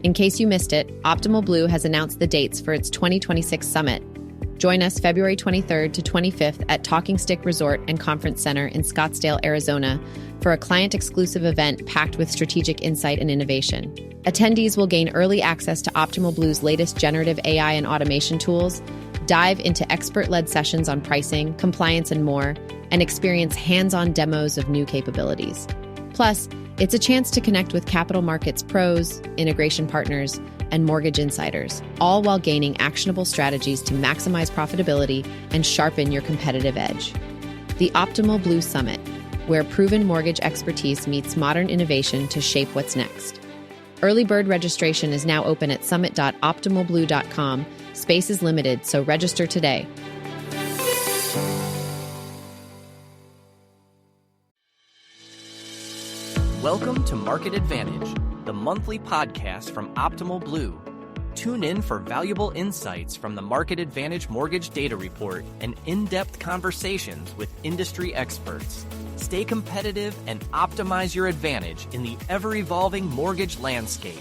In case you missed it, Optimal Blue has announced the dates for its 2026 summit. Join us February 23rd to 25th at Talking Stick Resort and Conference Center in Scottsdale, Arizona, for a client-exclusive event packed with strategic insight and innovation. Attendees will gain early access to Optimal Blue's latest generative AI and automation tools, dive into expert-led sessions on pricing, compliance, and more, and experience hands-on demos of new capabilities. Plus, it's a chance to connect with capital markets pros, integration partners, and mortgage insiders, all while gaining actionable strategies to maximize profitability and sharpen your competitive edge. The Optimal Blue Summit, where proven mortgage expertise meets modern innovation to shape what's next. Early bird registration is now open at summit.optimalblue.com. Space is limited, so register today. Welcome to Market Advantage, the monthly podcast from Optimal Blue. Tune in for valuable insights from the Market Advantage Mortgage Data Report and in-depth conversations with industry experts. Stay competitive and optimize your advantage in the ever-evolving mortgage landscape.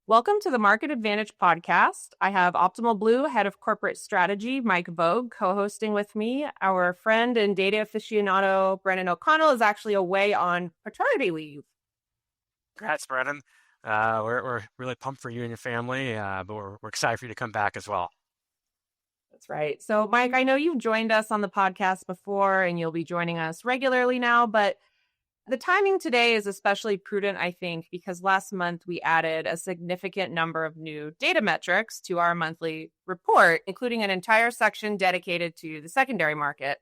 Welcome to the Market Advantage podcast. I have Optimal Blue Head of Corporate Strategy, Mike Vough, co-hosting with me. Our friend and data aficionado, Brennan O'Connell, is actually away on paternity leave. Congrats, Brennan. We're really pumped for you and your family, but we're excited for you to come back as well. That's right. So, Mike, I know you've joined us on the podcast before, and you'll be joining us regularly now, but the timing today is especially prudent, I think, because last month we added a significant number of new data metrics to our monthly report, including an entire section dedicated to the secondary market,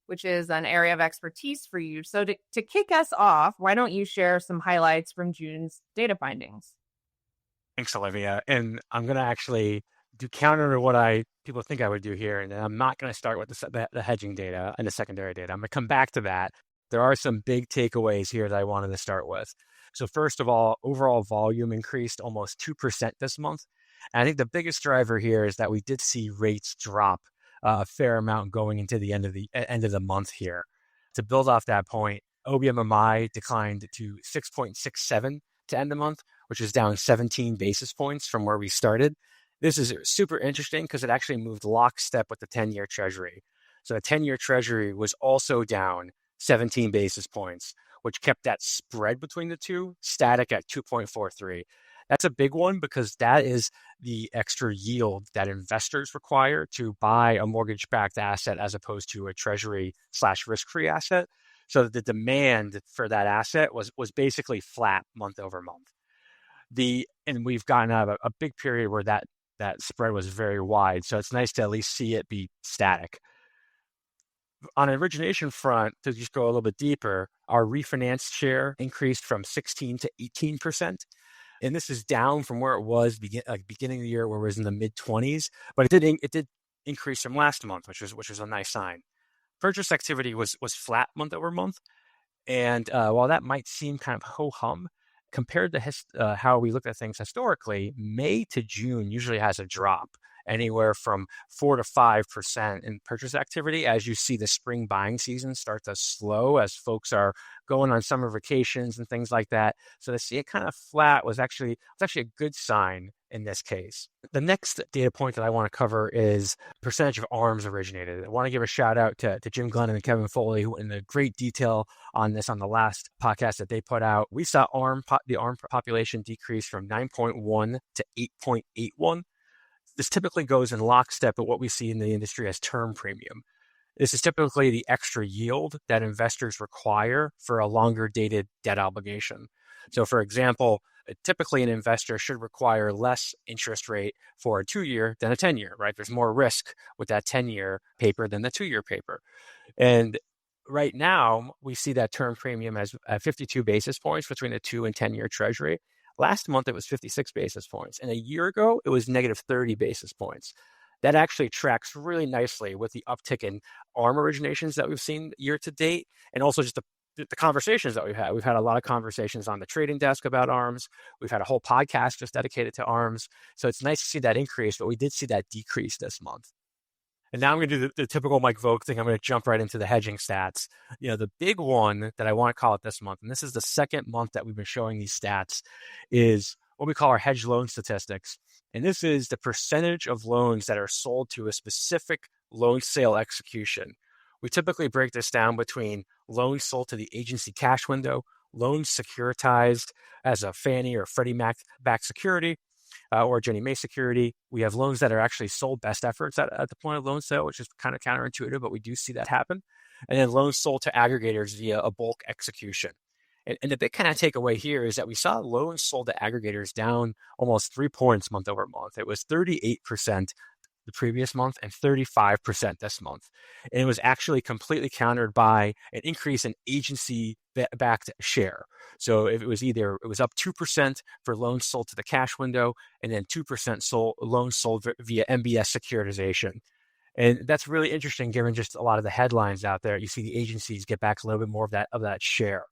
which is an area of expertise for you. So to kick us off, why don't you share some highlights from June's data findings? Thanks, Olivia. And I'm going to actually do counter to what people think I would do here. And I'm not going to start with the hedging data and the secondary data. I'm going to come back to that. There are some big takeaways here that I wanted to start with. So first of all, overall volume increased almost 2% this month. And I think the biggest driver here is that we did see rates drop a fair amount going into the end of the month here. To build off that point, OBMMI declined to 6.67 to end the month, which is down 17 basis points from where we started. This is super interesting because it actually moved lockstep with the 10-year Treasury. So the 10-year Treasury was also down 17 basis points, which kept that spread between the two static at 2.43. That's a big one because that is the extra yield that investors require to buy a mortgage-backed asset as opposed to a Treasury/risk-free asset. So the demand for that asset was basically flat month over month. And we've gotten out of a big period where that spread was very wide. So it's nice to at least see it be static. On an origination front, to just go a little bit deeper, our refinance share increased from 16 to 18%. And this is down from where it was beginning of the year, where it was in the mid-20s. But it did increase from last month, which was a nice sign. Purchase activity was flat month over month. And while that might seem kind of ho-hum, compared to how we look at things historically, May to June usually has a drop, anywhere from 4 to 5% in purchase activity as you see the spring buying season start to slow as folks are going on summer vacations and things like that. So to see it kind of flat was actually a good sign in this case. The next data point that I want to cover is percentage of ARMs originated. I want to give a shout out to Jim Glennon and Kevin Foley, who in great detail on this on the last podcast that they put out. We saw the ARM population decrease from 9.1 to 8.81. This typically goes in lockstep with what we see in the industry as term premium. This is typically the extra yield that investors require for a longer dated debt obligation. So for example, typically an investor should require less interest rate for a 2-year than a 10-year, right? There's more risk with that 10-year paper than the 2-year paper. And right now, we see that term premium as 52 basis points between the 2 and 10-year Treasury. Last month, it was 56 basis points. And a year ago, it was negative 30 basis points. That actually tracks really nicely with the uptick in ARM originations that we've seen year to date, and also just the conversations that we've had. We've had a lot of conversations on the trading desk about ARMs. We've had a whole podcast just dedicated to ARMs. So it's nice to see that increase, but we did see that decrease this month. And now I'm going to do the typical Mike Vogt thing. I'm going to jump right into the hedging stats. The big one that I want to call it this month, and this is the second month that we've been showing these stats, is what we call our hedge loan statistics. And this is the percentage of loans that are sold to a specific loan sale execution. We typically break this down between loans sold to the agency cash window, loans securitized as a Fannie or Freddie Mac backed security, or Ginnie Mae security. We have loans that are actually sold best efforts at the point of loan sale, which is kind of counterintuitive, but we do see that happen. And then loans sold to aggregators via a bulk execution. And the big kind of takeaway here is that we saw loans sold to aggregators down almost 3 points month over month. It was 38% the previous month and 35% this month. And it was actually completely countered by an increase in agency-backed share. So if it was up 2% for loans sold to the cash window, and then 2% loans sold via MBS securitization. And that's really interesting given just a lot of the headlines out there. You see the agencies get back a little bit more of that share.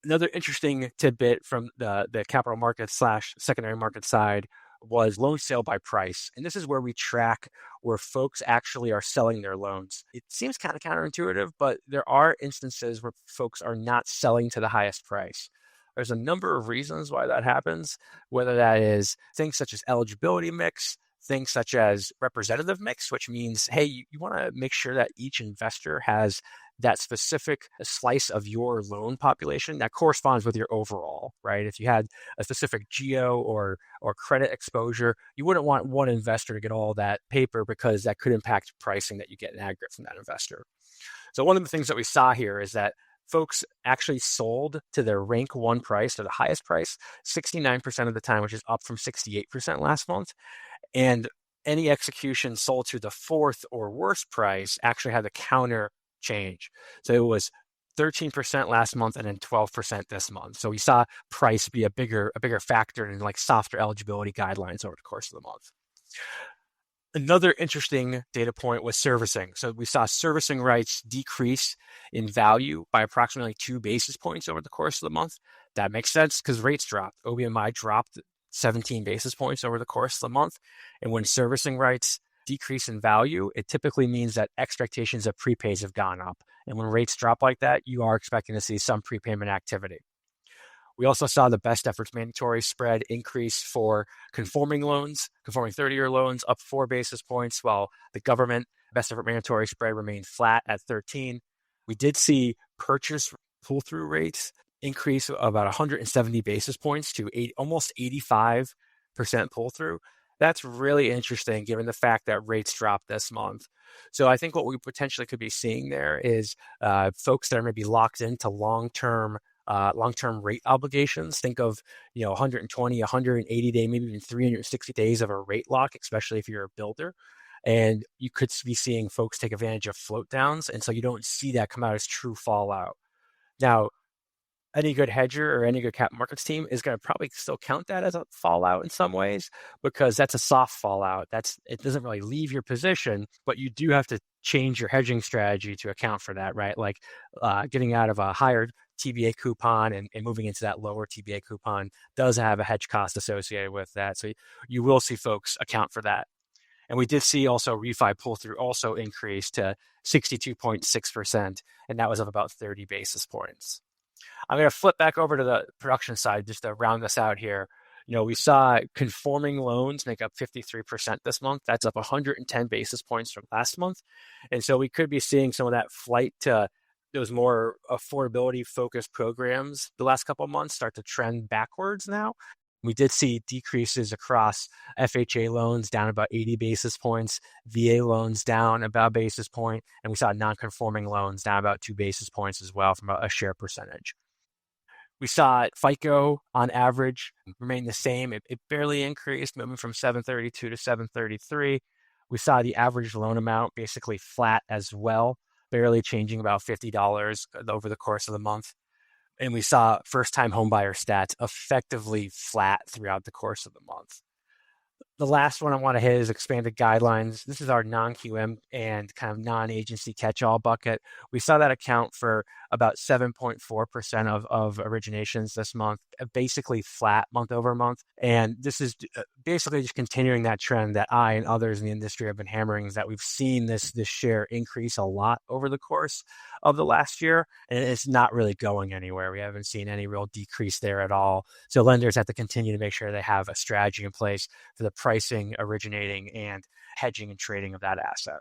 Another interesting tidbit from the capital markets / secondary market side was loan sale by price. And this is where we track where folks actually are selling their loans. It seems kind of counterintuitive, but there are instances where folks are not selling to the highest price. There's a number of reasons why that happens, whether that is things such as eligibility mix, things such as representative mix, which means, hey, you want to make sure that each investor has that specific slice of your loan population that corresponds with your overall, right? If you had a specific geo or credit exposure, you wouldn't want one investor to get all that paper because that could impact pricing that you get in aggregate from that investor. So one of the things that we saw here is that folks actually sold to their rank 1 price, or the highest price, 69% of the time, which is up from 68% last month. And any execution sold to the 4th or worst price actually had the counter change. So it was 13% last month and then 12% this month. So we saw price be a bigger factor in like softer eligibility guidelines over the course of the month. Another interesting data point was servicing. So we saw servicing rights decrease in value by approximately 2 basis points over the course of the month. That makes sense because rates dropped. OBMI dropped 17 basis points over the course of the month. And when servicing rights decrease in value, it typically means that expectations of prepays have gone up. And when rates drop like that, you are expecting to see some prepayment activity. We also saw the best efforts mandatory spread increase for conforming 30-year loans up 4 basis points, while the government best effort mandatory spread remained flat at 13. We did see purchase pull-through rates increase of about 170 basis points to almost 85% pull-through. That's really interesting given the fact that rates dropped this month. So I think what we potentially could be seeing there is folks that are maybe locked into long-term rate obligations. Think of 120, 180 day, maybe even 360 days of a rate lock, especially if you're a builder. And you could be seeing folks take advantage of float downs, and so you don't see that come out as true fallout. Now, any good hedger or any good cap markets team is going to probably still count that as a fallout in some ways, because that's a soft fallout. It doesn't really leave your position, but you do have to change your hedging strategy to account for that, right? Like getting out of a higher TBA coupon and moving into that lower TBA coupon does have a hedge cost associated with that. So you will see folks account for that. And we did see also refi pull-through also increase to 62.6%, and that was up about 30 basis points. I'm going to flip back over to the production side just to round this out here. We saw conforming loans make up 53% this month. That's up 110 basis points from last month. And so we could be seeing some of that flight to those more affordability-focused programs the last couple of months start to trend backwards now. We did see decreases across FHA loans down about 80 basis points, VA loans down about a basis point, and we saw non-conforming loans down about 2 basis points as well from a share percentage. We saw FICO on average remain the same. It barely increased, moving from 732 to 733. We saw the average loan amount basically flat as well, barely changing about $50 over the course of the month. And we saw first-time homebuyer stats effectively flat throughout the course of the month. The last one I want to hit is expanded guidelines. This is our non-QM and kind of non-agency catch-all bucket. We saw that account for about 7.4% of originations this month, basically flat month over month. And this is basically just continuing that trend that I and others in the industry have been hammering, is that we've seen this share increase a lot over the course of the last year, and it's not really going anywhere. We haven't seen any real decrease there at all. So lenders have to continue to make sure they have a strategy in place for the pricing, originating, and hedging and trading of that asset.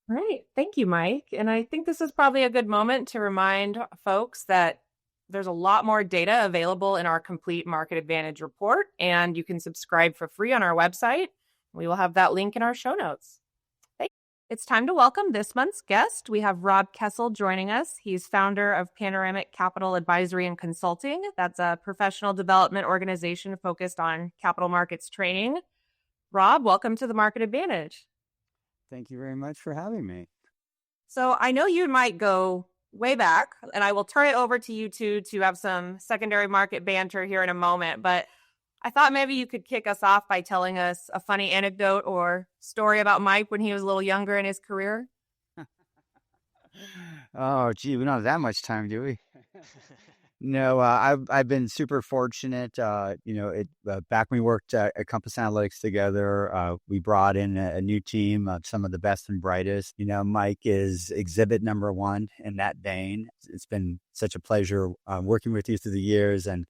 Right. Thank you, Mike. And I think this is probably a good moment to remind folks that there's a lot more data available in our complete market advantage report, and you can subscribe for free on our website. We will have that link in our show notes. It's time to welcome this month's guest. We have Rob Kessel joining us. He's founder of Panoramic Capital Advisory and Consulting. That's a professional development organization focused on capital markets training. Rob, welcome to the Market Advantage. Thank you very much for having me. So I know you might go way back, and I will turn it over to you two to have some secondary market banter here in a moment. But I thought maybe you could kick us off by telling us a funny anecdote or story about Mike when he was a little younger in his career. Oh, gee, we don't have that much time, do we? No, I've been super fortunate. Back when we worked at Compass Analytics together, we brought in a new team of some of the best and brightest. Mike is exhibit number one in that vein. It's been such a pleasure working with you through the years, and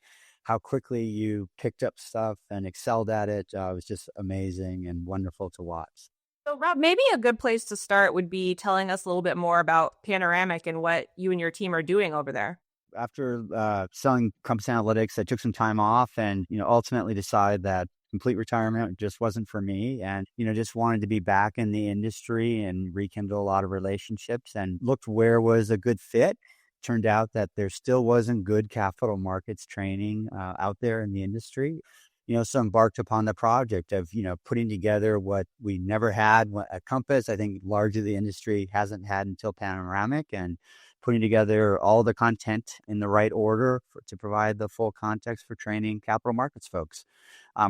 how quickly you picked up stuff and excelled at it was just amazing and wonderful to watch. So, Rob, maybe a good place to start would be telling us a little bit more about Panoramic and what you and your team are doing over there. After selling Compass Analytics, I took some time off and, ultimately decided that complete retirement just wasn't for me, and, just wanted to be back in the industry and rekindle a lot of relationships, and looked where was a good fit. Turned out that there still wasn't good capital markets training out there in the industry. So embarked upon the project of, putting together what we never had at Compass. I think largely the industry hasn't had until Panoramic, and putting together all the content in the right order to provide the full context for training capital markets folks.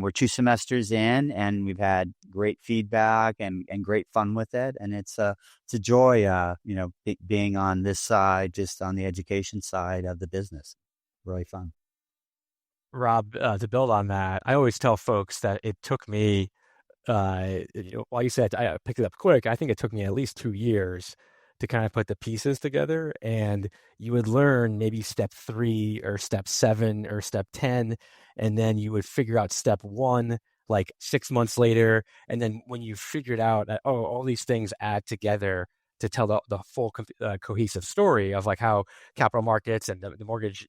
We're 2 semesters in, and we've had great feedback and great fun with it. And it's a joy, being on this side, just on the education side of the business. Really fun. Rob, to build on that, I always tell folks that it took me, while you said I picked it up quick, I think it took me at least 2 years to kind of put the pieces together. And you would learn maybe step 3 or step 7 or step 10, and then you would figure out step 1 like 6 months later. And then when you figured out that, all these things add together to tell the full cohesive story of like how capital markets and the mortgage,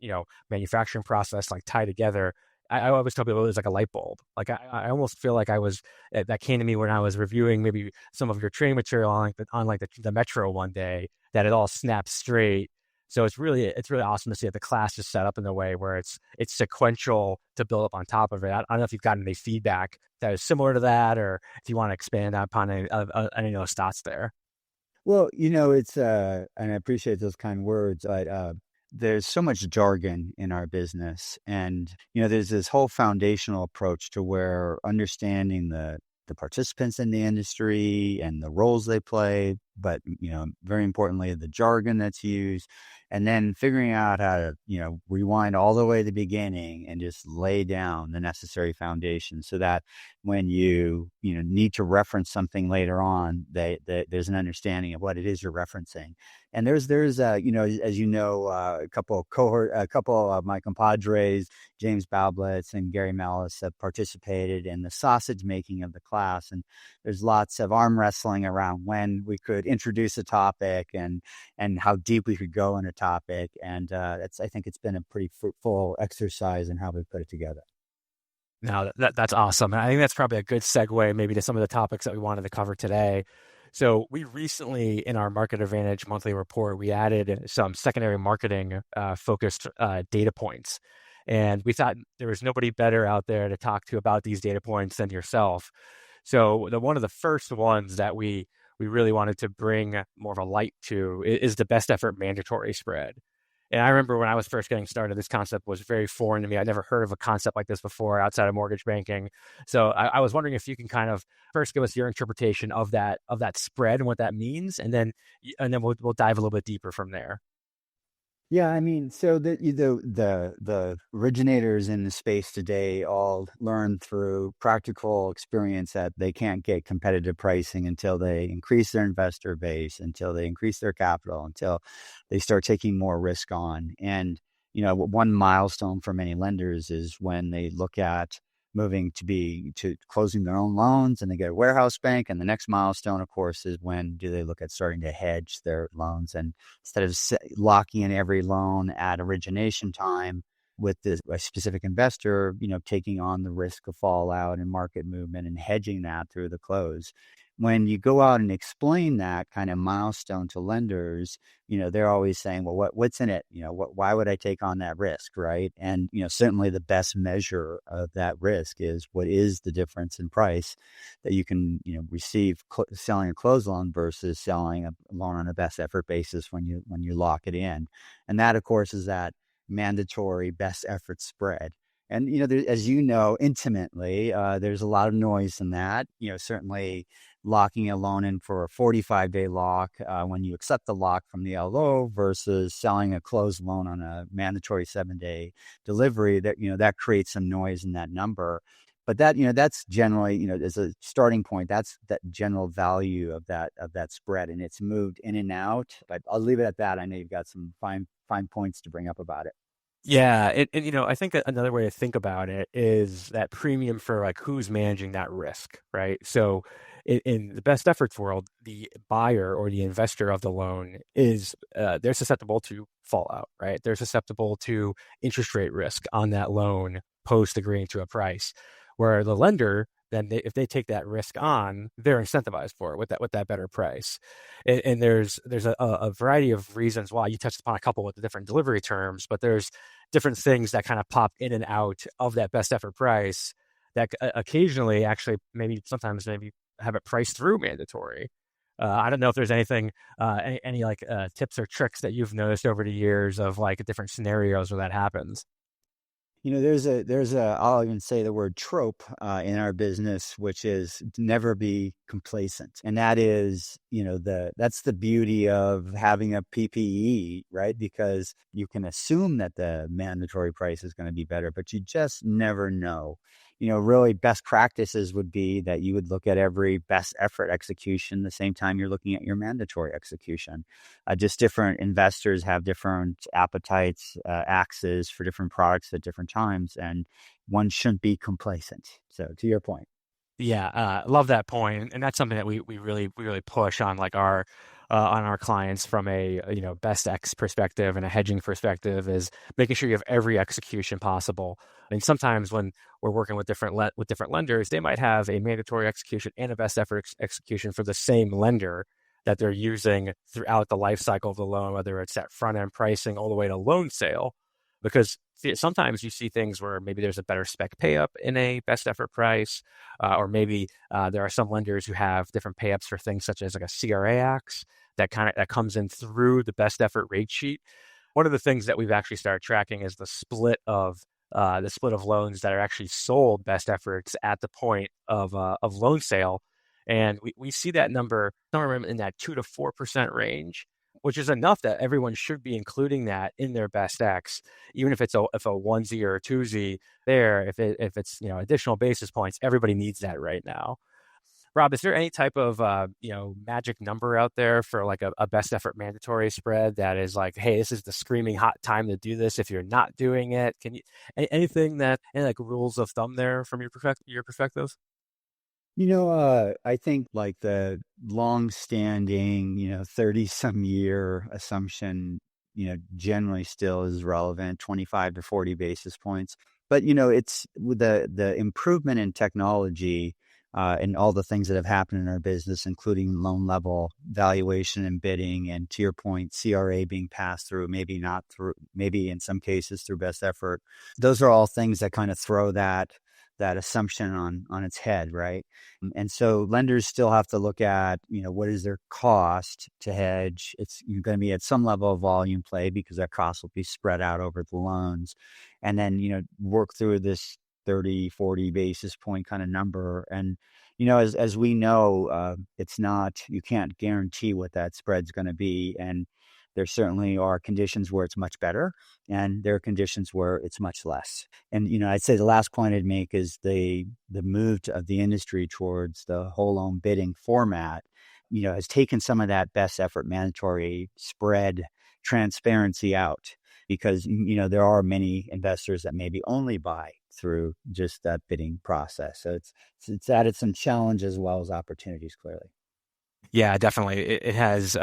manufacturing process like tie together. I always tell people it was like a light bulb. Like I almost feel like that came to me when I was reviewing maybe some of your training material on the Metro one day, that it all snaps straight. So it's really awesome to see that the class is set up in a way where it's sequential to build up on top of it. I don't know if you've gotten any feedback that is similar to that, or if you want to expand upon any of those thoughts there. Well, it's, and I appreciate those kind words, but there's so much jargon in our business. And, there's this whole foundational approach to where understanding the participants in the industry and the roles they play, but, very importantly, the jargon that's used, and then figuring out how to, rewind all the way to the beginning and just lay down the necessary foundation so that when you need to reference something later on, there's an understanding of what it is you're referencing. And there's a couple of my compadres, James Baublitz and Gary Mellis, have participated in the sausage making of the class. And there's lots of arm wrestling around when we could introduce a topic and how deep we could go in a topic. And I think it's been a pretty fruitful exercise in how we put it together. No, that's awesome. And I think that's probably a good segue maybe to some of the topics that we wanted to cover today. So we recently, in our Market Advantage monthly report, we added some secondary marketing focused data points. And we thought there was nobody better out there to talk to about these data points than yourself. So one of the first ones that we really wanted to bring more of a light to is the best effort mandatory spread. And I remember when I was first getting started, this concept was very foreign to me. I'd never heard of a concept like this before outside of mortgage banking. So I was wondering if you can kind of first give us your interpretation of that spread and what that means, and then we'll dive a little bit deeper from there. Yeah, I mean, so the originators in the space today all learn through practical experience that they can't get competitive pricing until they increase their investor base, until they increase their capital, until they start taking more risk on. And one milestone for many lenders is when they look at moving to closing their own loans and they get a warehouse bank. And the next milestone, of course, is when do they look at starting to hedge their loans, and instead of locking in every loan at origination time with a specific investor, taking on the risk of fallout and market movement and hedging that through the close. When you go out and explain that kind of milestone to lenders, they're always saying, well, what's in it? Why would I take on that risk, right? And, certainly the best measure of that risk is what is the difference in price that you can, receive selling a closed loan versus selling a loan on a best effort basis when you lock it in. And that, of course, is that mandatory best effort spread. And, as you know intimately, there's a lot of noise in that. Certainly locking a loan in for a 45-day lock when you accept the lock from the LO versus selling a closed loan on a mandatory 7-day delivery, that creates some noise in that number. But that, that's generally, as a starting point, that's that general value of that spread, and it's moved in and out. But I'll leave it at that. I know you've got some fine points to bring up about it. Yeah, and I think that another way to think about it is that premium for like who's managing that risk, right? So in the best efforts world, the buyer or the investor of the loan is they're susceptible to fallout, right? They're susceptible to interest rate risk on that loan post agreeing to a price, where the lender then if they take that risk on, they're incentivized for it with that better price. And there's a variety of reasons why. You touched upon a couple with the different delivery terms, but there's different things that kind of pop in and out of that best effort price that occasionally actually sometimes have it priced through mandatory. I don't know if there's anything, any like tips or tricks that you've noticed over the years of like different scenarios where that happens. There's I'll even say the word trope in our business, which is never be complacent. And that is, that's the beauty of having a PPE, right? Because you can assume that the mandatory price is going to be better, but you just never know. Really best practices would be that you would look at every best effort execution the same time you're looking at your mandatory execution. Just different investors have different appetites, axes for different products at different times, and one shouldn't be complacent. So to your point. Yeah, love that point, and that's something that we really push on like on our clients from a best X perspective and a hedging perspective, is making sure you have every execution possible. And sometimes when we're working with different lenders, they might have a mandatory execution and a best effort execution for the same lender that they're using throughout the life cycle of the loan, whether it's that front end pricing all the way to loan sale. Because sometimes you see things where maybe there's a better spec pay up in a best effort price, or maybe there are some lenders who have different pay ups for things such as like a CRA ax that comes in through the best effort rate sheet. One of the things that we've actually started tracking is the split of loans that are actually sold best efforts at the point of loan sale, and we see that number somewhere in that 2 to 4% range, which is enough that everyone should be including that in their best X, even if it's a onesie or a twosie there. If it's additional basis points, everybody needs that right now. Rob, is there any type of magic number out there for like a best effort mandatory spread that is like, hey, this is the screaming hot time to do this if you're not doing it? Can you any like rules of thumb there from your perspective? I think like the long-standing, 30-some year assumption, generally still is relevant, 25 to 40 basis points. But, it's with the improvement in technology and all the things that have happened in our business, including loan level valuation and bidding, and to your point, CRA being passed through, maybe in some cases through best effort. Those are all things that kind of throw that that assumption on its head, right? And so lenders still have to look at, what is their cost to hedge? It's going to be at some level of volume play because that cost will be spread out over the loans. And then, work through this 30, 40 basis point kind of number. And, as we know, it's not, you can't guarantee what that spread's going to be. And there certainly are conditions where it's much better, and there are conditions where it's much less. And, I'd say the last point I'd make is the move of the industry towards the whole loan bidding format, has taken some of that best effort mandatory spread transparency out, because, there are many investors that maybe only buy through just that bidding process. So it's added some challenge as well as opportunities, clearly. Yeah, definitely. It has,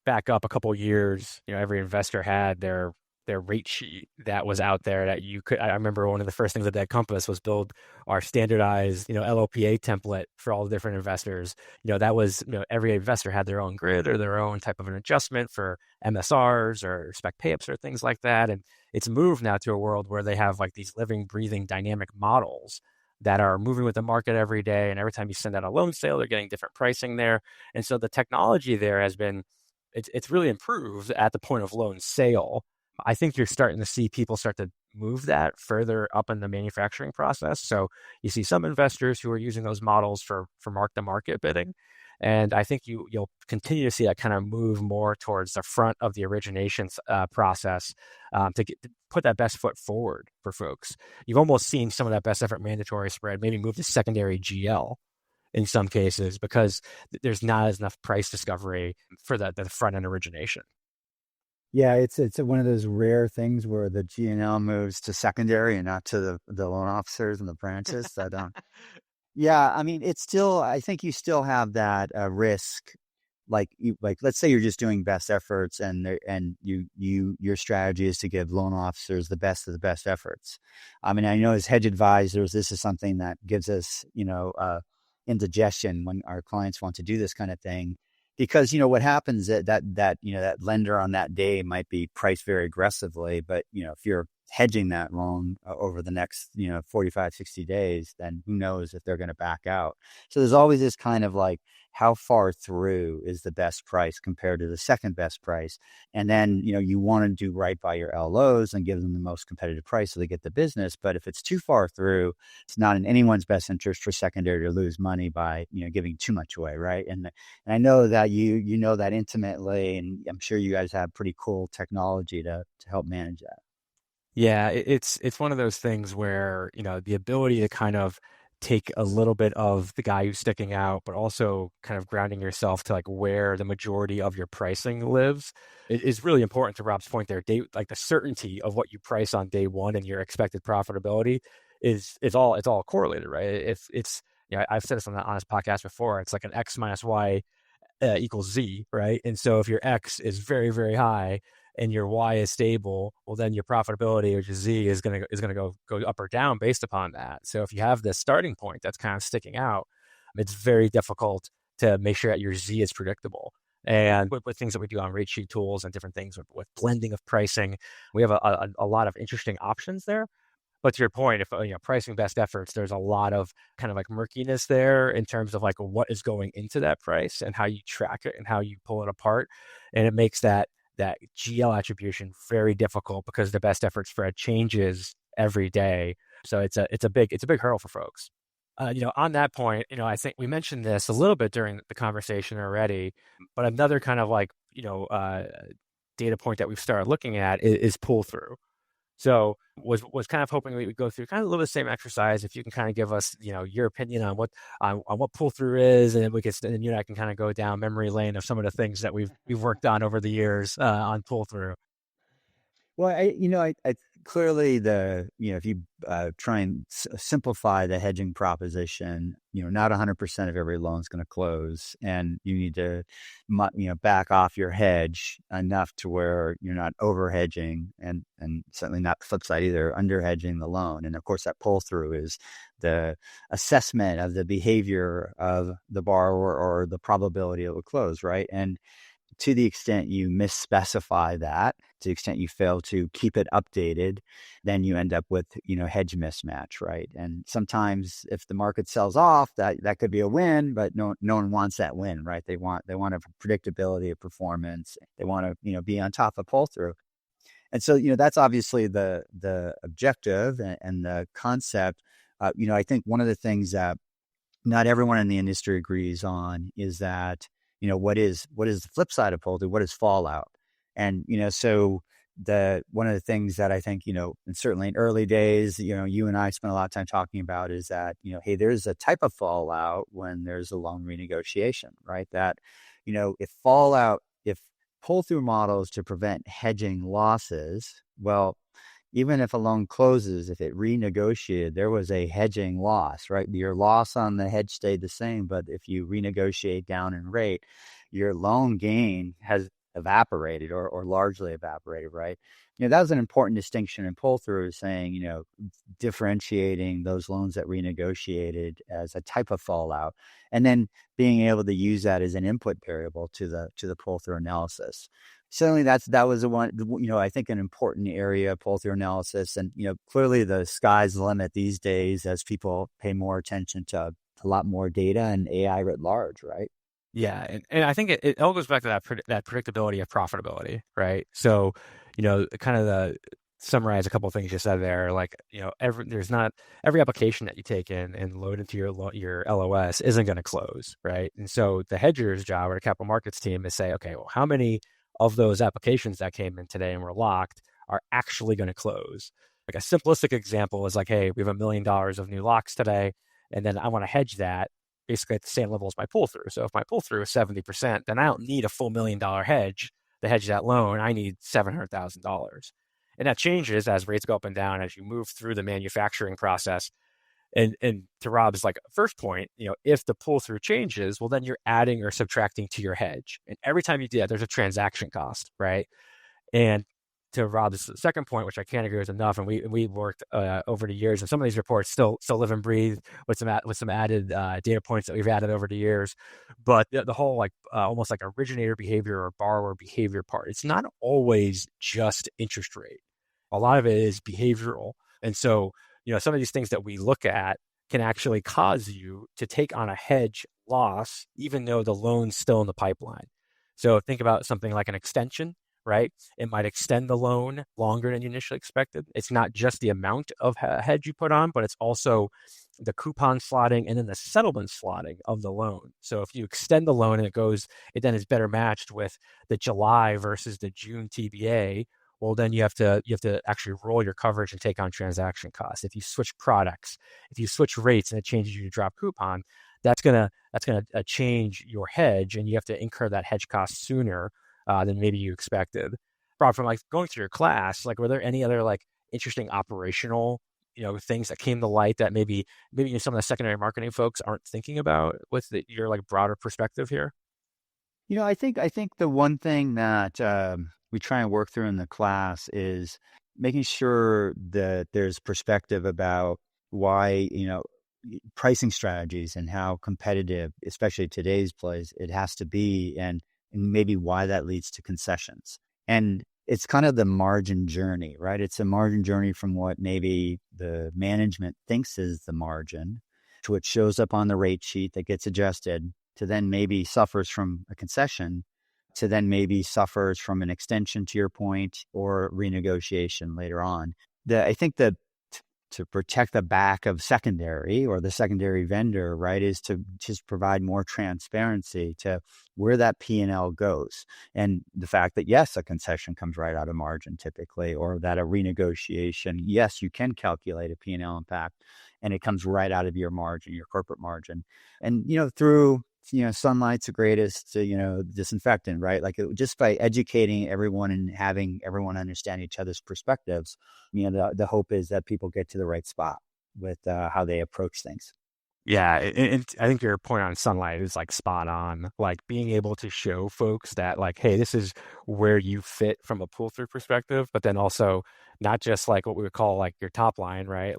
back up a couple of years, every investor had their rate sheet that was out there that you could. I remember one of the first things that Compass was build our standardized, LLPA template for all the different investors. That was, every investor had their own grid or their own type of an adjustment for MSRs or spec payups or things like that. And it's moved now to a world where they have like these living, breathing, dynamic models that are moving with the market every day. And every time you send out a loan sale, they're getting different pricing there. And so the technology there has been, it's really improved at the point of loan sale. I think you're starting to see people start to move that further up in the manufacturing process. So you see some investors who are using those models for mark-to-market bidding. And I think you'll continue to see that kind of move more towards the front of the originations process to put that best foot forward for folks. You've almost seen some of that best effort mandatory spread maybe move to secondary GL in some cases because there's not as enough price discovery for the front end origination. Yeah, it's one of those rare things where the G&L moves to secondary and not to the loan officers and the branches. So yeah, I mean, it's still, I think you still have that risk. Like let's say you're just doing best efforts and your strategy is to give loan officers the best of the best efforts. I mean, I know as hedge advisors, this is something that gives us, indigestion when our clients want to do this kind of thing. Because, what happens that lender on that day might be priced very aggressively, but, if you're hedging that loan over the next, 45, 60 days, then who knows if they're going to back out. So there's always this kind of like, how far through is the best price compared to the second best price? And then, you want to do right by your LOs and give them the most competitive price so they get the business. But if it's too far through, it's not in anyone's best interest for secondary to lose money by, giving too much away, right? And I know that you know that intimately, and I'm sure you guys have pretty cool technology to help manage that. Yeah, it's one of those things where, the ability to kind of take a little bit of the guy who's sticking out, but also kind of grounding yourself to like where the majority of your pricing lives is really important to Rob's point there. Like the certainty of what you price on day one and your expected profitability is all correlated, right? It's I've said this on this podcast before. It's like an X minus Y equals Z, right? And so if your X is very, very high and your Y is stable, well, then your profitability, which is Z, is gonna go up or down based upon that. So if you have this starting point that's kind of sticking out, it's very difficult to make sure that your Z is predictable. And with things that we do on rate sheet tools and different things with blending of pricing, we have a lot of interesting options there. But to your point, if pricing best efforts, there's a lot of kind of like murkiness there in terms of like what is going into that price and how you track it and how you pull it apart, and it makes that GL attribution very difficult because the best effort spread changes every day. So it's a big hurdle for folks. On that point, I think we mentioned this a little bit during the conversation already, but another kind of like data point that we've started looking at is pull through. So was kind of hoping we would go through kind of a little bit the same exercise. If you can kind of give us, your opinion on what pull through is, and then you and I can kind of go down memory lane of some of the things that we've worked on over the years on pull through. Well, I clearly if you try and simplify the hedging proposition, not 100% of every loan is going to close, and you need to, back off your hedge enough to where you're not over hedging, and certainly not the flip side either, under hedging the loan. And of course, that pull through is the assessment of the behavior of the borrower or the probability it will close, right? And to the extent you misspecify that, to the extent you fail to keep it updated, then you end up with, hedge mismatch, right? And sometimes if the market sells off, that could be a win, but no one wants that win, right? They want a predictability of performance. They want to, be on top of pull through. And so, that's obviously the objective and the concept. I think one of the things that not everyone in the industry agrees on is that, what is the flip side of pull through? What is fallout? And, so one of the things that I think, and certainly in early days, you and I spent a lot of time talking about is that, hey, there's a type of fallout when there's a loan renegotiation, right? That, if pull through models to prevent hedging losses, well, even if a loan closes, if it renegotiated, there was a hedging loss, right? Your loss on the hedge stayed the same, but if you renegotiate down in rate, your loan gain has evaporated or largely evaporated, right? That was an important distinction in pull through, saying, differentiating those loans that renegotiated as a type of fallout, and then being able to use that as an input variable to the pull through analysis. Certainly that was the one, I think an important area of pull through analysis. And, clearly the sky's the limit these days as people pay more attention to a lot more data and AI writ large, right? Yeah. And I think it all goes back to that predictability of profitability, right? So, kind of summarize a couple of things you said there, like, every application that you take in and load into your LOS isn't going to close, right? And so the hedger's job or the capital markets team is say, okay, well, how many of those applications that came in today and were locked are actually going to close? Like a simplistic example is like, hey, we have $1 million of new locks today, and then I want to hedge that basically at the same level as my pull through. So if my pull through is 70%, then I don't need a full $1 million hedge to hedge that loan. I need $700,000. And that changes as rates go up and down, as you move through the manufacturing process. And to Rob's first point, if the pull through changes, well, then you're adding or subtracting to your hedge. And every time you do that, there's a transaction cost, right? And to Rob's second point, which I can't agree with enough, and we worked over the years, and some of these reports still live and breathe with some added data points that we've added over the years. But the whole almost like originator behavior or borrower behavior part, it's not always just interest rate. A lot of it is behavioral. And so, some of these things that we look at can actually cause you to take on a hedge loss, even though the loan's still in the pipeline. So think about something like an extension, right? It might extend the loan longer than you initially expected. It's not just the amount of hedge you put on, but it's also the coupon slotting and then the settlement slotting of the loan. So if you extend the loan and it then is better matched with the July versus the June TBA, well, then you have to actually roll your coverage and take on transaction costs. If you switch products, if you switch rates and it changes you to drop coupon, that's gonna change your hedge, and you have to incur that hedge cost sooner than maybe you expected. Rob, from going through your class, were there any other interesting operational things that came to light that maybe some of the secondary marketing folks aren't thinking about with your broader perspective here? I think the one thing that we try and work through in the class is making sure that there's perspective about why, pricing strategies and how competitive, especially today's place, it has to be, and maybe why that leads to concessions. And it's kind of the margin journey, right? It's a margin journey from what maybe the management thinks is the margin to what shows up on the rate sheet that gets adjusted, to then maybe suffers from a concession, to then maybe suffers from an extension, to your point, or renegotiation later on. I think that to protect the back of secondary or the secondary vendor, right, is to just provide more transparency to where that P&L goes. And the fact that, yes, a concession comes right out of margin typically, or that a renegotiation, yes, you can calculate a P&L impact and it comes right out of your margin, your corporate margin. And, through sunlight's the greatest, disinfectant, right? Just by educating everyone and having everyone understand each other's perspectives, the hope is that people get to the right spot with how they approach things. Yeah, and I think your point on sunlight is spot on. Being able to show folks that hey, this is where you fit from a pull through perspective, but then also not just what we would call your top line, right?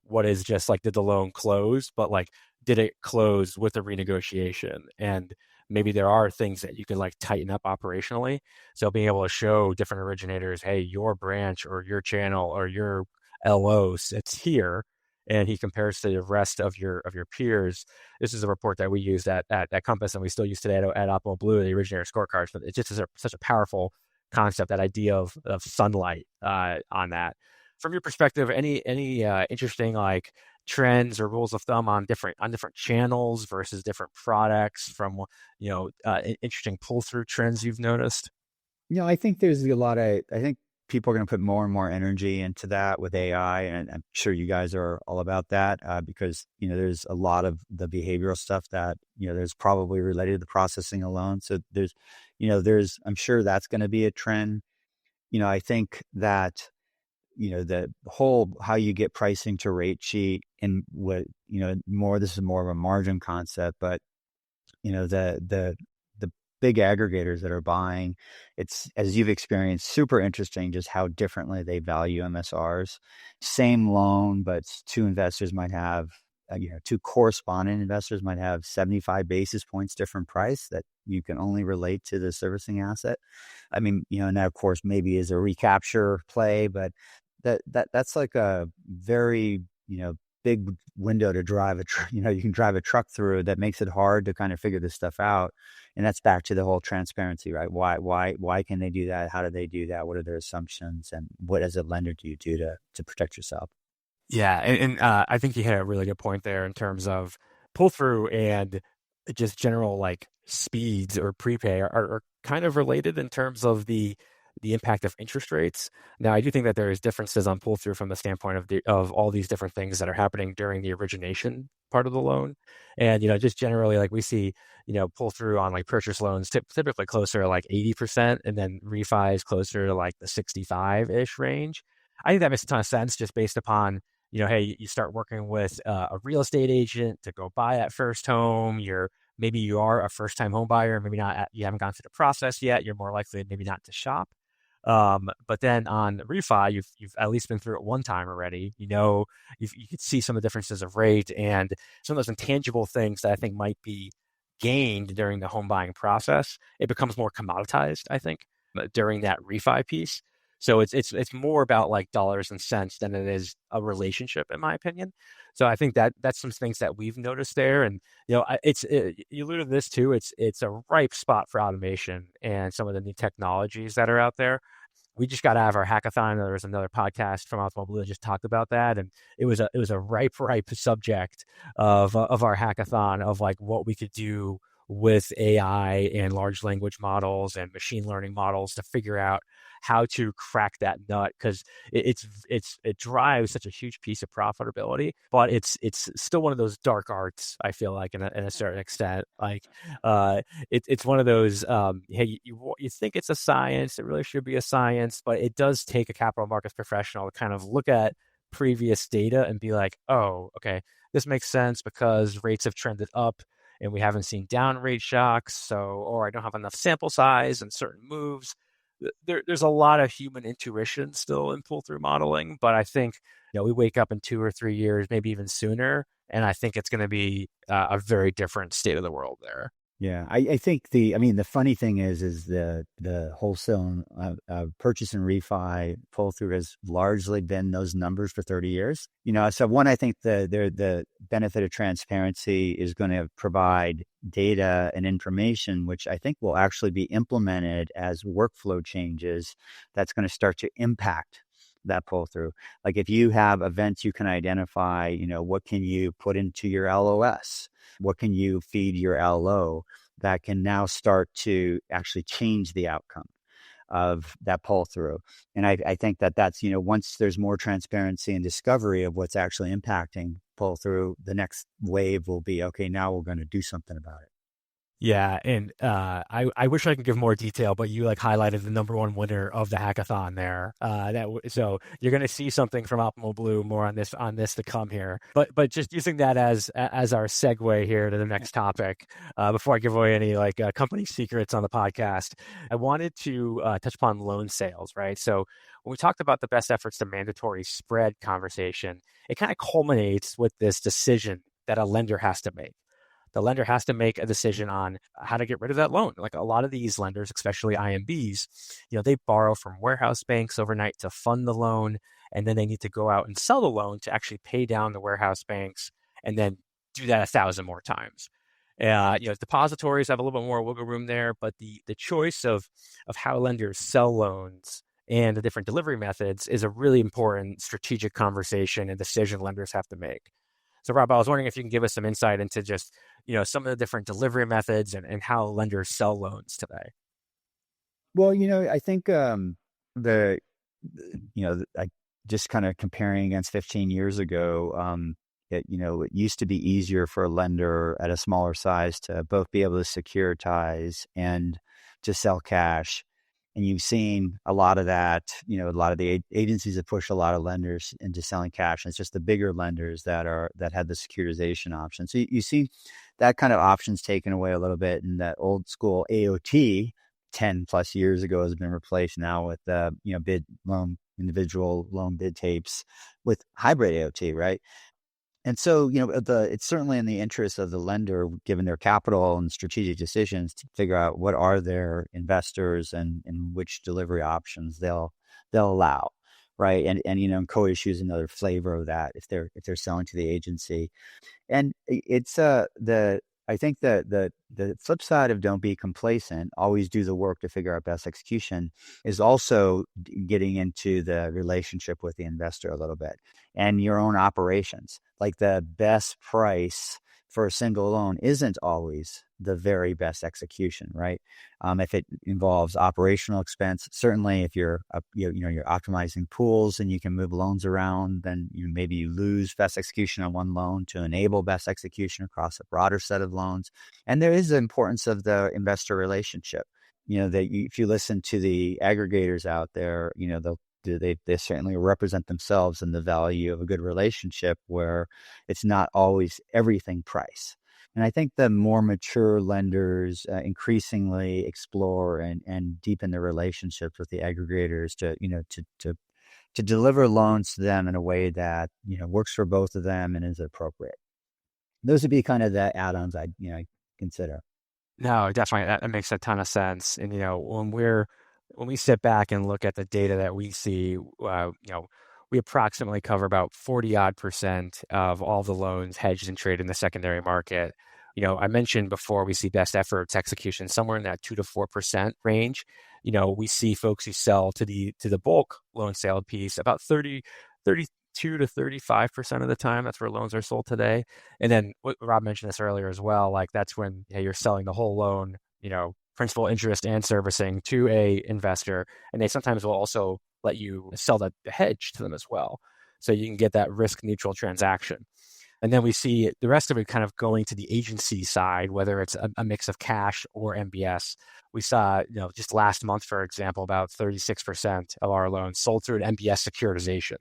What is just did the loan close, but did it close with a renegotiation? And maybe there are things that you could like tighten up operationally. So being able to show different originators, hey, your branch or your channel or your LO sits here, and he compares to the rest of your peers. This is a report that we used at Compass, and we still use today at Optimal Blue, the originator scorecards. But it just is such a powerful concept, that idea of sunlight on that. From your perspective, any interesting like trends or rules of thumb on different channels versus different products, from interesting pull through trends you've noticed? I think there's I think people are going to put more and more energy into that with AI, and I'm sure you guys are all about that because there's a lot of the behavioral stuff that there's probably related to the processing alone. So there's I'm sure that's going to be a trend. I think that the whole how you get pricing to rate sheet, and what this is more of a margin concept, but the big aggregators that are buying, it's, as you've experienced, super interesting just how differently they value MSRs. Same loan, but two investors might have two corresponding investors might have 75 basis points different price that you can only relate to the servicing asset. I mean, and that of course maybe is a recapture play, but that's like a very big window to drive you can drive a truck through, that makes it hard to kind of figure this stuff out. And that's back to the whole transparency, right? Why can they do that? How do they do that? What are their assumptions? And what as a lender do you do to protect yourself? Yeah, and I think you hit a really good point there in terms of pull through and just general like speeds or prepay are kind of related in terms of the impact of interest rates. Now, I do think that there is differences on pull through from the standpoint of all these different things that are happening during the origination part of the loan, and just generally like we see pull through on like purchase loans typically closer to like 80%, and then refis closer to like the 65-ish range. I think that makes a ton of sense just based upon hey, you start working with a real estate agent to go buy that first home. Maybe you are a first-time home buyer, maybe not. You haven't gone through the process yet. You're more likely maybe not to shop. But then on refi, you've at least been through it one time already. You could see some of the differences of rate and some of those intangible things that I think might be gained during the home buying process. It becomes more commoditized, I think, during that refi piece. So it's more about like dollars and cents than it is a relationship, in my opinion. So I think that's some things that we've noticed there, and you alluded to this too. It's a ripe spot for automation and some of the new technologies that are out there. We just got out of our hackathon. There was another podcast from Optimal Blue that just talked about that, and it was a ripe subject of our hackathon of like what we could do with AI and large language models and machine learning models to figure out how to crack that nut, because it drives such a huge piece of profitability, but it's still one of those dark arts. I feel like in a certain extent, like it's one of those hey, you think it's a science, it really should be a science, but it does take a capital markets professional to kind of look at previous data and be like, oh, okay, this makes sense because rates have trended up and we haven't seen down rate shocks, or I don't have enough sample size and certain moves. There's a lot of human intuition still in pull-through modeling, but I think we wake up in 2 or 3 years, maybe even sooner, and I think it's going to be a very different state of the world there. Yeah, I think the funny thing is the wholesale purchase and refi pull through has largely been those numbers for 30 years. So one, I think the benefit of transparency is going to provide data and information, which I think will actually be implemented as workflow changes. That's going to start to impact that pull through. Like if you have events you can identify, what can you put into your LOS? What can you feed your LO that can now start to actually change the outcome of that pull through? And I think that's, once there's more transparency and discovery of what's actually impacting pull through, the next wave will be, okay, now we're going to do something about it. Yeah, and I wish I could give more detail, but you like highlighted the number one winner of the hackathon there. So you're going to see something from Optimal Blue more on this to come here. But just using that as our segue here to the next topic, before I give away any like company secrets on the podcast, I wanted to touch upon loan sales, right? So when we talked about the best efforts to mandatory spread conversation, it kind of culminates with this decision that a lender has to make. the lender has to make a decision on how to get rid of that loan. Like a lot of these lenders, especially IMBs, they borrow from warehouse banks overnight to fund the loan, and then they need to go out and sell the loan to actually pay down the warehouse banks, and then do that 1,000 more times. Depositories have a little bit more wiggle room there, but the choice of how lenders sell loans and the different delivery methods is a really important strategic conversation and decision lenders have to make. So Rob, I was wondering if you can give us some insight into just, some of the different delivery methods and how lenders sell loans today. Well, I think I just kind of comparing against 15 years ago, it used to be easier for a lender at a smaller size to both be able to securitize and to sell cash. And you've seen a lot of that, a lot of the agencies have pushed a lot of lenders into selling cash. And it's just the bigger lenders that had the securitization option. So you see that kind of options taken away a little bit, and that old school AOT 10 plus years ago has been replaced now with bid loan, individual loan bid tapes with hybrid AOT, right? And so, it's certainly in the interest of the lender, given their capital and strategic decisions, to figure out what are their investors and which delivery options they'll allow, right? And co-issue is another flavor of that if they're selling to the agency. And it's I think that the flip side of don't be complacent, always do the work to figure out best execution, is also getting into the relationship with the investor a little bit and your own operations. Like the best price for a single loan isn't always the very best execution, right? If it involves operational expense, certainly if you're you're optimizing pools and you can move loans around, then maybe you lose best execution on one loan to enable best execution across a broader set of loans. And there is the importance of the investor relationship. If you listen to the aggregators out there, they certainly represent themselves in the value of a good relationship where it's not always everything price. And I think the more mature lenders increasingly explore and deepen their relationships with the aggregators to deliver loans to them in a way that works for both of them and is appropriate. Those would be kind of the add-ons I'd consider. No, definitely. That makes a ton of sense. And, when we sit back and look at the data that we see, we approximately cover about 40% of all the loans hedged and traded in the secondary market. I mentioned before we see best efforts execution somewhere in that 2 to 4% range. We see folks who sell to the bulk loan sale piece about 32 to 35% of the time. That's where loans are sold today. And then Rob mentioned this earlier as well. Like that's when you're selling the whole loan, principal, interest, and servicing to a investor. And they sometimes will also let you sell the hedge to them as well. So you can get that risk neutral transaction. And then we see the rest of it kind of going to the agency side, whether it's a mix of cash or MBS. We saw, just last month, for example, about 36% of our loans sold through an MBS securitization.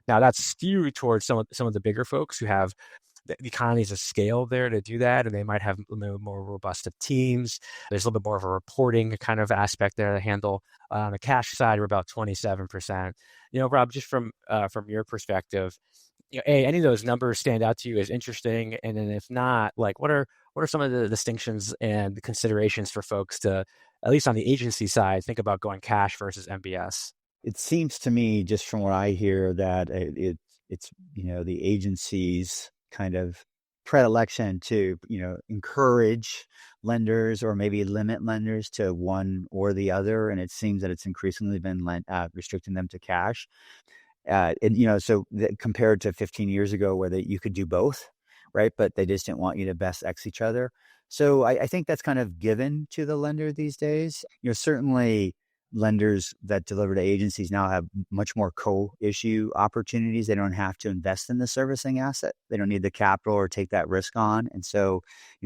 Now that's skewed towards some of the bigger folks who have the economies of scale there to do that, and they might have more robust teams. There's a little bit more of a reporting kind of aspect there to handle. On the cash side, we're about 27%. Rob, just from your perspective, any of those numbers stand out to you as interesting? And then if not, like what are some of the distinctions and the considerations for folks to, at least on the agency side, think about going cash versus MBS? It seems to me, just from what I hear, that it's the agency's kind of predilection to encourage lenders or maybe limit lenders to one or the other, and it seems that it's increasingly been restricting them to cash. Compared to 15 years ago, where you could do both, right? But they just didn't want you to best X each other. So I think that's kind of given to the lender these days. Certainly lenders that deliver to agencies now have much more co-issue opportunities. They don't have to invest in the servicing asset. They don't need the capital or take that risk on. And so,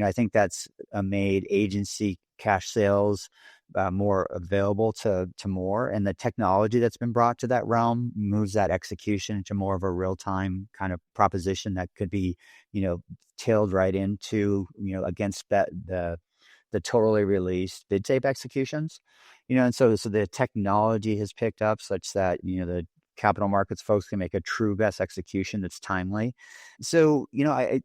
I think that's made agency cash sales more available to more. And the technology that's been brought to that realm moves that execution into more of a real-time kind of proposition that could be, tailed right into, against the totally released bid tape executions. And so the technology has picked up such that, the capital markets folks can make a true best execution that's timely. So,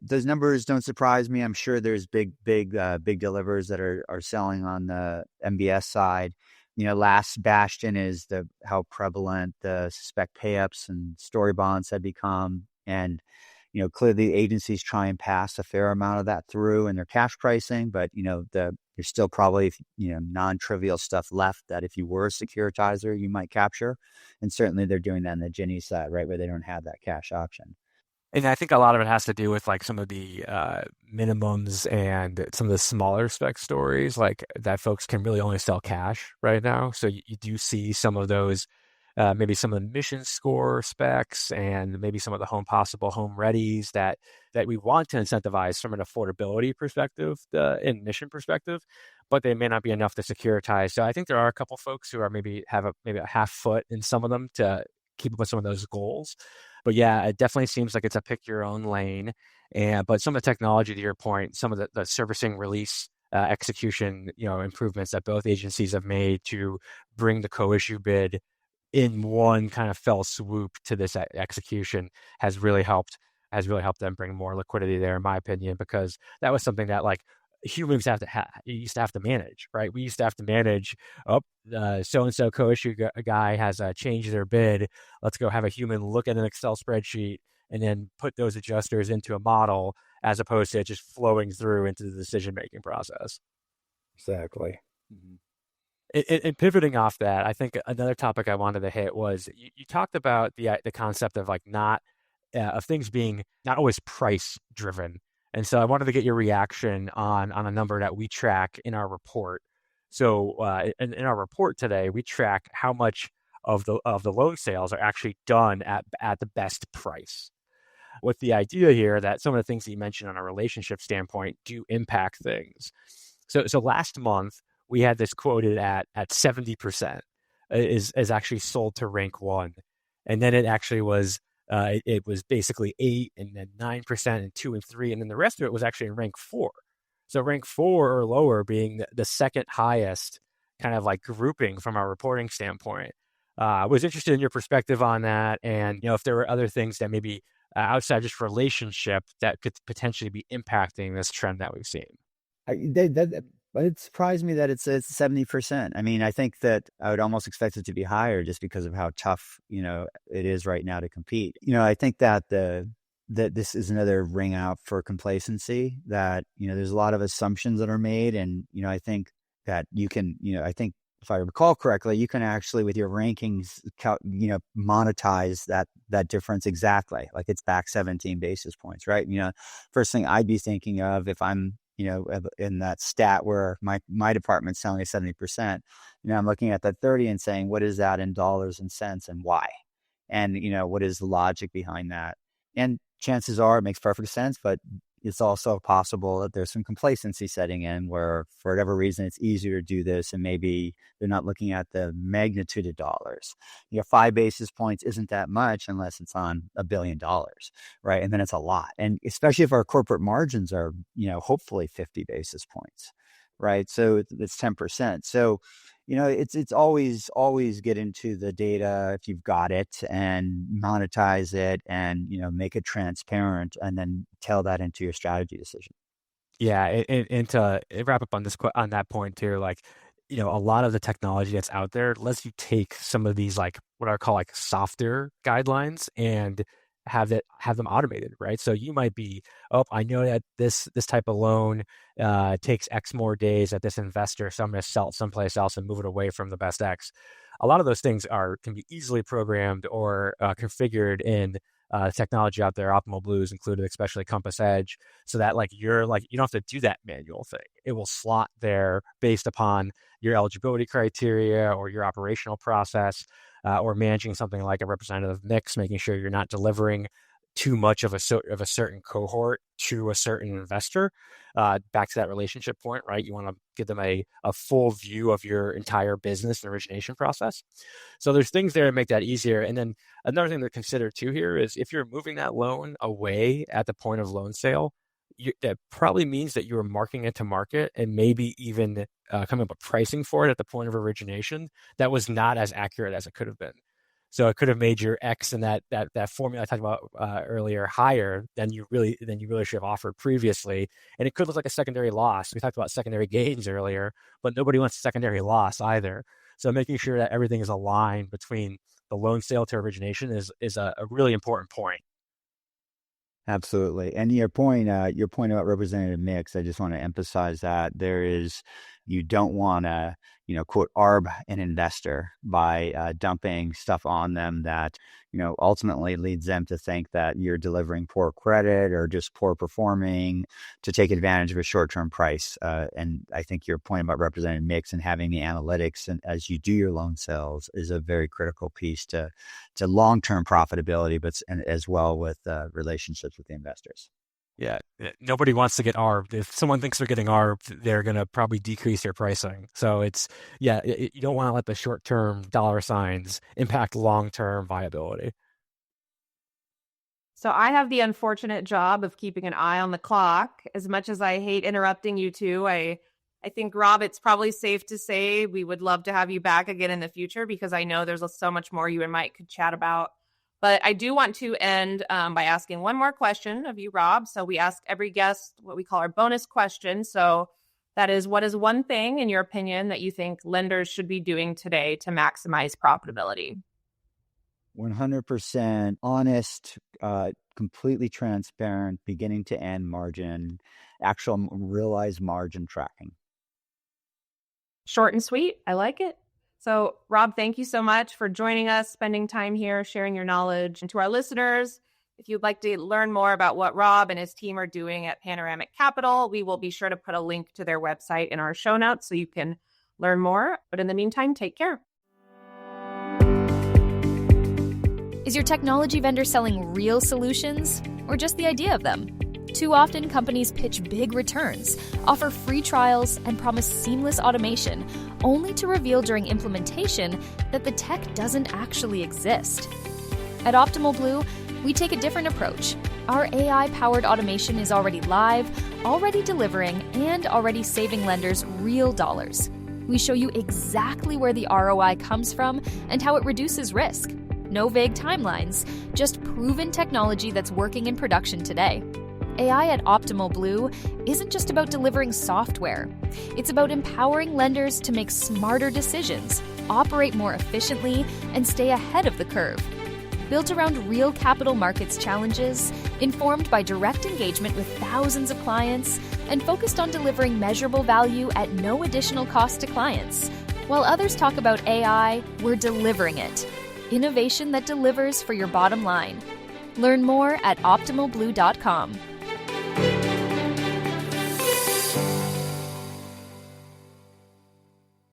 those numbers don't surprise me. I'm sure there's big delivers that are selling on the MBS side. Last bastion is how prevalent the suspect pay-ups and story bonds have become. And, clearly agencies try and pass a fair amount of that through in their cash pricing, but, there's still probably, non-trivial stuff left that if you were a securitizer, you might capture. And certainly they're doing that on the Ginnie side, right, where they don't have that cash option. And I think a lot of it has to do with like some of the minimums and some of the smaller spec stories, like that folks can really only sell cash right now. So you do see some of those, maybe some of the mission score specs and maybe some of the home possible, home readies that we want to incentivize from an affordability perspective and mission perspective, but they may not be enough to securitize. So I think there are a couple folks who are maybe have a half foot in some of them to keep up with some of those goals. But yeah, it definitely seems like it's a pick your own lane. But some of the technology, to your point, some of the servicing release execution, improvements that both agencies have made to bring the co-issue bid in one kind of fell swoop to this execution has really helped them bring more liquidity there, in my opinion, because that was something that like humans used to have to manage, right? We used to have to manage, so-and-so co-issue guy has changed their bid. Let's go have a human look at an Excel spreadsheet and then put those adjusters into a model as opposed to it just flowing through into the decision-making process. Exactly. Mm-hmm. And pivoting off that, I think another topic I wanted to hit was you talked about the concept of like of things being not always price driven. And so I wanted to get your reaction on a number that we track in our report. So in our report today, we track how much of the loan sales are actually done at the best price, with the idea here that some of the things that you mentioned on a relationship standpoint do impact things. So last month, we had this quoted at 70% is actually sold to rank 1. And then it actually was, it was basically 8 and then 9% and 2 and 3. And then the rest of it was actually in rank 4. So rank 4 or lower being the second highest kind of like grouping from our reporting standpoint. I was interested in your perspective on that. And, if there were other things that maybe outside just relationship that could potentially be impacting this trend that we've seen. But it surprised me that it's 70%. I mean, I think that I would almost expect it to be higher just because of how tough, it is right now to compete. I think that that this is another ring out for complacency, that, there's a lot of assumptions that are made. And, I think that you can, I think if I recall correctly, you can actually with your rankings, monetize that difference exactly. Like it's back 17 basis points, right? First thing I'd be thinking of if I'm, in that stat where my department's selling at 70%, I'm looking at that 30 and saying, what is that in dollars and cents and why? And, what is the logic behind that? And chances are it makes perfect sense, but it's also possible that there's some complacency setting in where for whatever reason, it's easier to do this. And maybe they're not looking at the magnitude of dollars. 5 basis points isn't that much unless it's on $1 billion, right? And then it's a lot. And especially if our corporate margins are, hopefully 50 basis points, right? So it's 10%. So, it's always get into the data if you've got it and monetize it and, make it transparent and then tell that into your strategy decision. Yeah. And to wrap up on that point too, like, a lot of the technology that's out there lets you take some of these, like what I call like softer guidelines and have them automated, right? So you might be, I know that this type of loan takes X more days at this investor, so I'm going to sell it someplace else and move it away from the best X. A lot of those things can be easily programmed or configured in technology out there. Optimal Blue is included, especially Compass Edge, so that you don't have to do that manual thing. It will slot there based upon your eligibility criteria or your operational process. Or managing something like a representative mix, making sure you're not delivering too much of a certain cohort to a certain investor. Back to that relationship point, right? You want to give them a full view of your entire business and origination process. So there's things there to make that easier. And then another thing to consider too here is if you're moving that loan away at the point of loan sale, that probably means that you were marking it to market and maybe even coming up with pricing for it at the point of origination that was not as accurate as it could have been. So it could have made your X in that formula I talked about earlier higher than you really should have offered previously. And it could look like a secondary loss. We talked about secondary gains earlier, but nobody wants a secondary loss either. So making sure that everything is aligned between the loan sale to origination is a really important point. Absolutely. And your point about representative mix, I just want to emphasize that you don't want to, quote, arb an investor by dumping stuff on them that, ultimately leads them to think that you're delivering poor credit or just poor performing to take advantage of a short-term price. And I think your point about representative mix and having the analytics and as you do your loan sales is a very critical piece to long-term profitability, and as well with relationships with the investors. Yeah, nobody wants to get ARB'd. If someone thinks they're getting ARB'd, they're going to probably decrease their pricing. So you don't want to let the short-term dollar signs impact long-term viability. So I have the unfortunate job of keeping an eye on the clock. As much as I hate interrupting you two, I think, Rob, it's probably safe to say we would love to have you back again in the future because I know there's so much more you and Mike could chat about. But I do want to end by asking one more question of you, Rob. So we ask every guest what we call our bonus question. So that is, what is one thing, in your opinion, that you think lenders should be doing today to maximize profitability? 100% honest, completely transparent, beginning to end margin, actual realized margin tracking. Short and sweet. I like it. So, Rob, thank you so much for joining us, spending time here, sharing your knowledge. And to our listeners, if you'd like to learn more about what Rob and his team are doing at Panoramic Capital, we will be sure to put a link to their website in our show notes so you can learn more. But in the meantime, take care. Is your technology vendor selling real solutions or just the idea of them? Too often, companies pitch big returns, offer free trials, and promise seamless automation, only to reveal during implementation that the tech doesn't actually exist. At Optimal Blue, we take a different approach. Our AI-powered automation is already live, already delivering, and already saving lenders real dollars. We show you exactly where the ROI comes from and how it reduces risk. No vague timelines, just proven technology that's working in production today. AI at Optimal Blue isn't just about delivering software. It's about empowering lenders to make smarter decisions, operate more efficiently, and stay ahead of the curve. Built around real capital markets challenges, informed by direct engagement with thousands of clients, and focused on delivering measurable value at no additional cost to clients. While others talk about AI, we're delivering it. Innovation that delivers for your bottom line. Learn more at optimalblue.com.